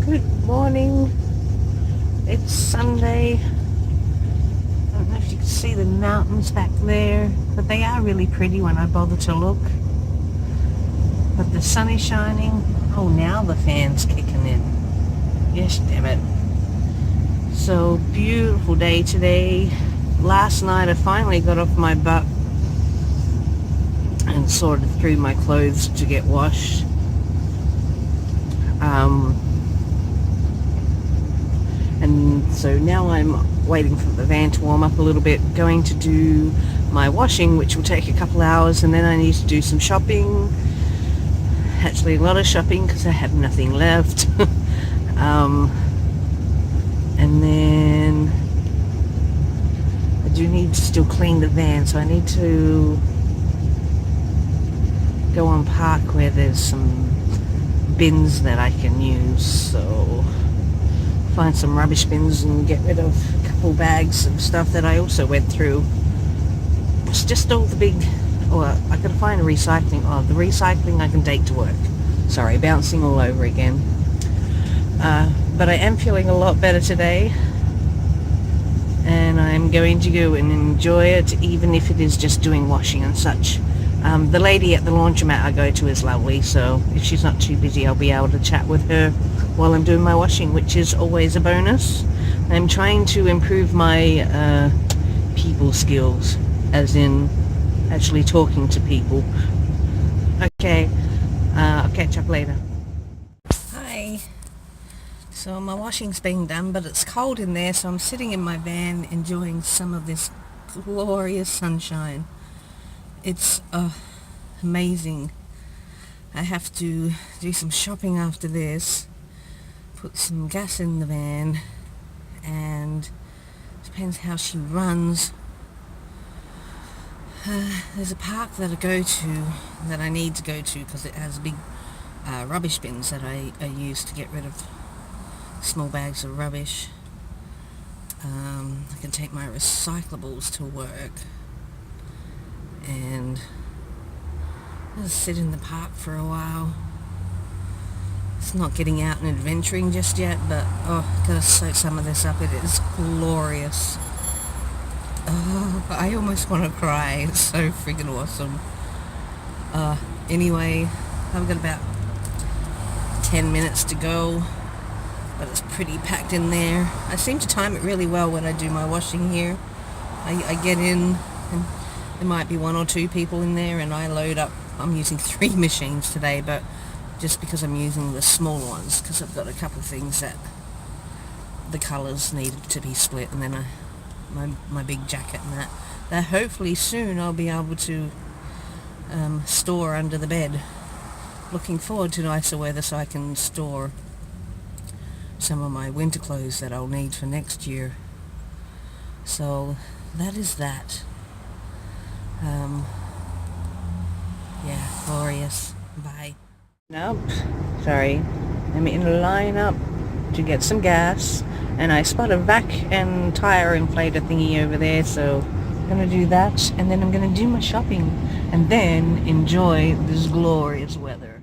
Good morning. It's Sunday. I don't know if you can see the mountains back there, but they are really pretty when I bother to look. But the sun is shining. Oh, now the fan's kicking in. Yes, damn it. So, beautiful day today. Last night I finally got off my butt and sorted through my clothes to get washed. And so now I'm waiting for the van to warm up a little bit, going to do my washing, which will take a couple hours, and then I need to do some shopping. Actually a lot of shopping because I have nothing left. And then I do need to still clean the van, so I need to go on Park where there's some bins that I can use, so find some rubbish bins and get rid of a couple bags of stuff that I also went through. It's just all the big, I gotta find a recycling. The recycling I can take to work. Sorry, bouncing all over again. But I am feeling a lot better today, and I'm going to go and enjoy it, even if it is just doing washing and such. The lady at the laundromat I go to is lovely, so if she's not too busy I'll be able to chat with her while I'm doing my washing, which is always a bonus. I'm trying to improve my people skills, as in actually talking to people. Okay, I'll catch up later. Hi. So my washing's being done, but it's cold in there, so I'm sitting in my van enjoying some of this glorious sunshine. It's amazing. I have to do some shopping after this, put some gas in the van, and depends how she runs. There's a park that I need to go to because it has big rubbish bins that I use to get rid of small bags of rubbish. I can take my recyclables to work and just sit in the park for a while. It's not getting out and adventuring just yet, but gotta soak some of this up. It is glorious. I almost want to cry. It's so freaking awesome. Anyway, I've got about 10 minutes to go, but it's pretty packed in there. I seem to time it really well when I do my washing here. I get in and there might be one or two people in there, and I load up. I'm using 3 machines today, but just because I'm using the small ones, because I've got a couple of things that the colours needed to be split, and then my big jacket and that hopefully soon I'll be able to store under the bed. Looking forward to nicer weather so I can store some of my winter clothes that I'll need for next year. So that is that. Yeah, glorious. Bye. Nope. Sorry. I'm in line up to get some gas, and I spot a vac and tire inflator thingy over there, so I'm gonna do that, and then I'm gonna do my shopping, and then enjoy this glorious weather.